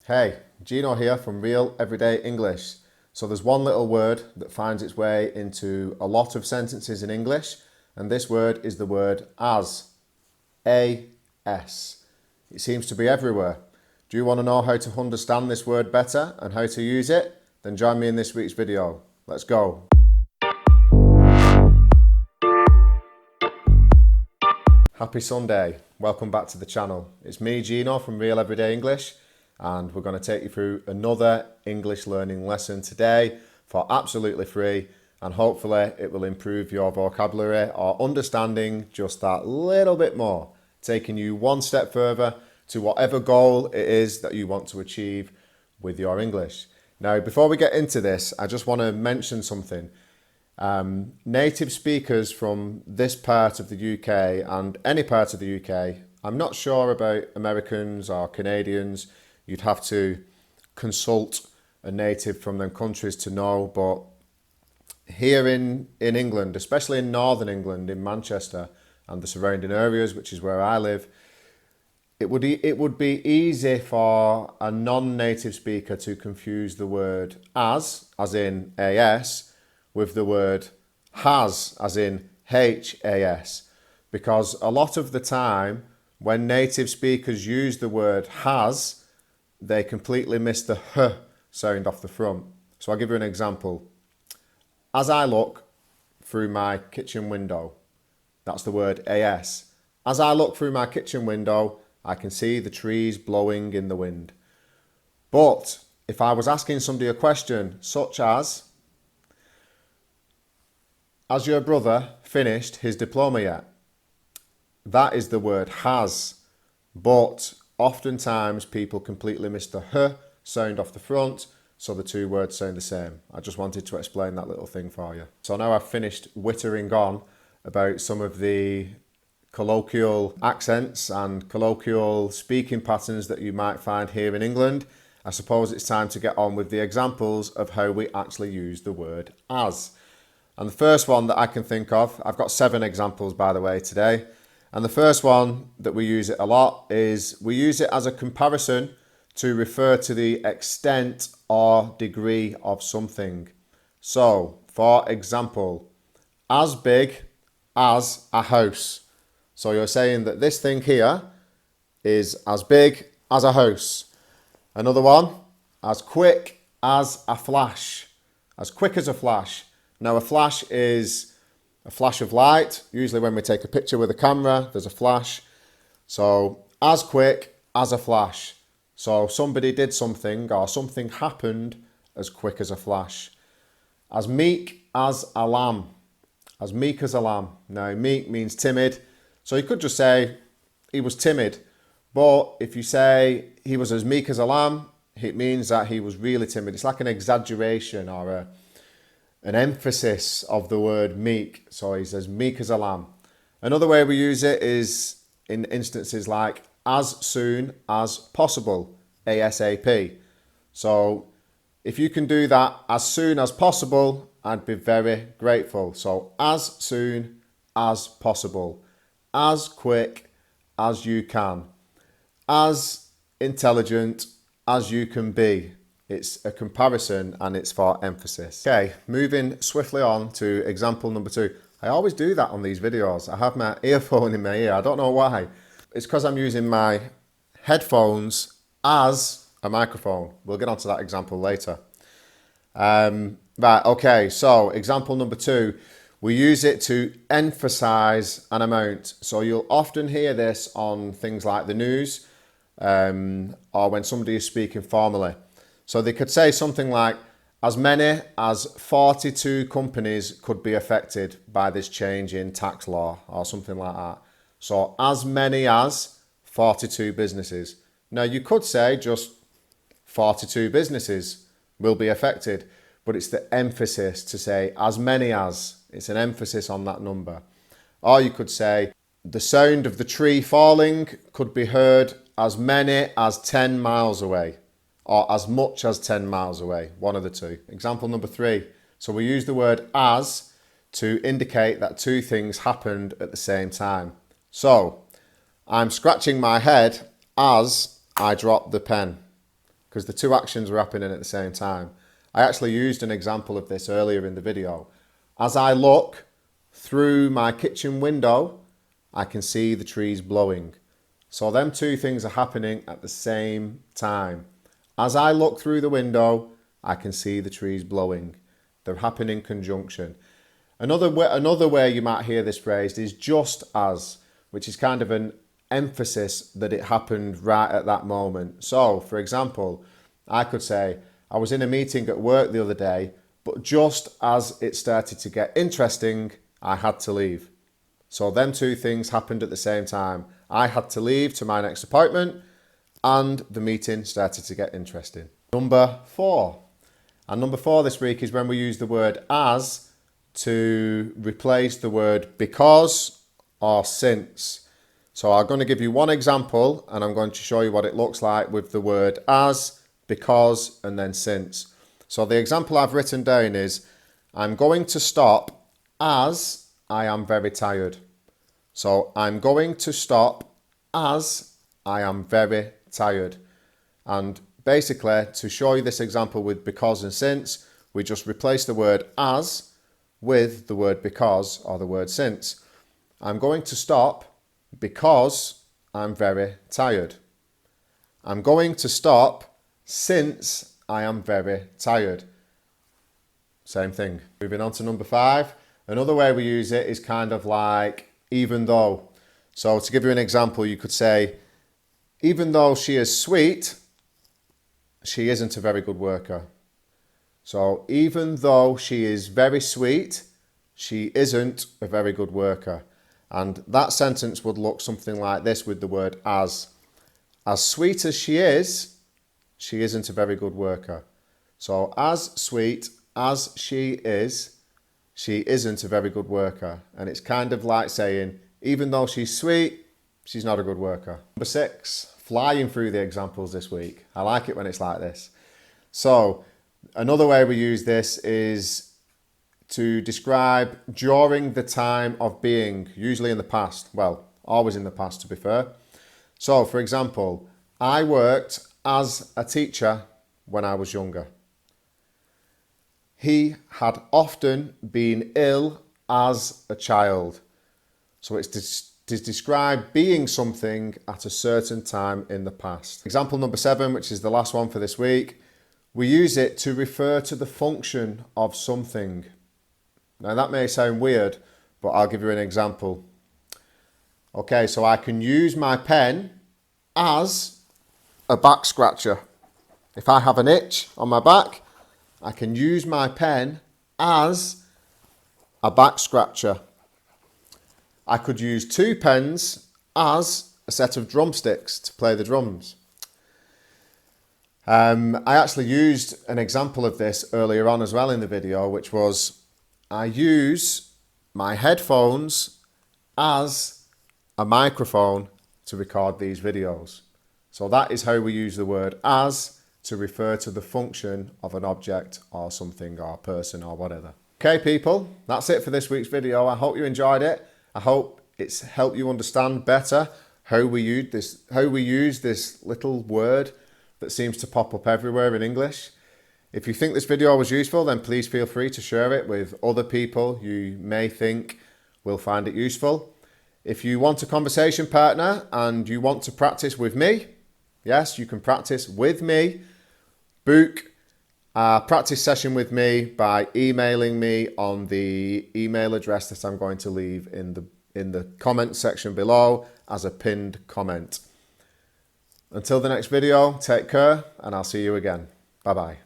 Hey, Gino here from Real Everyday English. So there's one little word that finds its way into a lot of sentences in English, and this word is the word as. A-S. It seems to be everywhere. Do you want to know how to understand this word better and how to use it? Then join me in this week's video. Let's go. Happy Sunday. Welcome back to the channel. It's me, Gino, from Real Everyday English, and we're going to take you through another English learning lesson today for absolutely free, and hopefully it will improve your vocabulary or understanding just that little bit more, taking you one step further to whatever goal it is that you want to achieve with your English. Now, before we get into this, I just want to mention something. Native speakers from this part of the UK and any part of the UK, I'm not sure about Americans or Canadians. You'd have to consult a native from them countries to know, but here in England, especially in Northern England, in Manchester and the surrounding areas, which is where I live, it would be easy for a non-native speaker to confuse the word as in AS, with the word has, as in HAS, because a lot of the time when native speakers use the word has, they completely miss the H sound off the front. So I'll give you an example. As I look through my kitchen window, that's the word AS. As I look through my kitchen window, I can see the trees blowing in the wind. But if I was asking somebody a question such as your brother finished his diploma yet? That is the word has, but oftentimes people completely miss the H sound off the front, so the two words sound the same. I just wanted to explain that little thing for you. So now I've finished wittering on about some of the colloquial accents and colloquial speaking patterns that you might find here in England. I suppose it's time to get on with the examples of how we actually use the word as. And the first one that I can think of, I've got 7 examples by the way today. And the first one that we use it a lot is we use it as a comparison to refer to the extent or degree of something. So, for example, as big as a house. So you're saying that this thing here is as big as a house. Another one, as quick as a flash. As quick as a flash. Now a flash is a flash of light. Usually when we take a picture with a camera, there's a flash. So as quick as a flash. So somebody did something or something happened as quick as a flash. As meek as a lamb. As meek as a lamb. Now meek means timid. So you could just say he was timid. But if you say he was as meek as a lamb, it means that he was really timid. It's like an exaggeration or an emphasis of the word meek. So he's as meek as a lamb. Another way we use it is in instances like as soon as possible, ASAP. So if you can do that as soon as possible, I'd be very grateful. So as soon as possible, as quick as you can, as intelligent as you can be. It's a comparison and it's for emphasis. Okay, moving swiftly on to example number 2. I always do that on these videos. I have my earphone in my ear. I don't know why. It's because I'm using my headphones as a microphone. We'll get onto that example later. Right, okay, so example number 2. We use it to emphasize an amount. So you'll often hear this on things like the news or when somebody is speaking formally. So they could say something like, as many as 42 companies could be affected by this change in tax law or something like that. So as many as 42 businesses. Now you could say just 42 businesses will be affected, but it's the emphasis to say as many as. It's an emphasis on that number. Or you could say the sound of the tree falling could be heard as many as 10 miles away. Or as much as 10 miles away, one of the two. Example number 3. So we use the word as to indicate that two things happened at the same time. So, I'm scratching my head as I drop the pen. because the two actions were happening at the same time. I actually used an example of this earlier in the video. As I look through my kitchen window, I can see the trees blowing. So them two things are happening at the same time. As I look through the window, I can see the trees blowing. They're happening in conjunction. Another way you might hear this phrased is just as, which is kind of an emphasis that it happened right at that moment. So, for example, I could say, I was in a meeting at work the other day, but just as it started to get interesting, I had to leave. So them two things happened at the same time. I had to leave to my next appointment and the meeting started to get interesting. Number 4. And number 4 this week is when we use the word as to replace the word because or since. So I'm going to give you one example and I'm going to show you what it looks like with the word as, because, and then since. So the example I've written down is, I'm going to stop as I am very tired. So I'm going to stop as I am very tired. And basically, to show you this example with because and since, we just replace the word as with the word because or the word since. I'm going to stop because I'm very tired. I'm going to stop since I am very tired. Same thing. Moving on to number 5. Another way we use it is kind of like even though. So to give you an example, you could say, even though she is sweet, she isn't a very good worker. So even though she is very sweet, she isn't a very good worker. And that sentence would look something like this with the word as. As sweet as she isn't a very good worker. So as sweet as she isn't a very good worker. And it's kind of like saying, even though she's sweet, she's not a good worker. Number 6, flying through the examples this week. I like it when it's like this. So another way we use this is to describe during the time of being, usually in the past. Well, always in the past to be fair. So for example, I worked as a teacher when I was younger. He had often been ill as a child. So it's to describe being something at a certain time in the past. Example number 7, which is the last one for this week, we use it to refer to the function of something. Now that may sound weird, but I'll give you an example. Okay, so I can use my pen as a back scratcher. If I have an itch on my back, I can use my pen as a back scratcher. I could use 2 pens as a set of drumsticks to play the drums. I actually used an example of this earlier on as well in the video, which was I use my headphones as a microphone to record these videos. So that is how we use the word as to refer to the function of an object or something or person or whatever. Okay people, that's it for this week's video. I hope you enjoyed it. I hope it's helped you understand better how we use this little word that seems to pop up everywhere in English. If you think this video was useful, then please feel free to share it with other people you may think will find it useful. If you want a conversation partner and you want to practice with me, yes, you can practice with me. Book a practice session with me by emailing me on the email address that I'm going to leave in the comment section below as a pinned comment. Until the next video, take care and I'll see you again. Bye bye.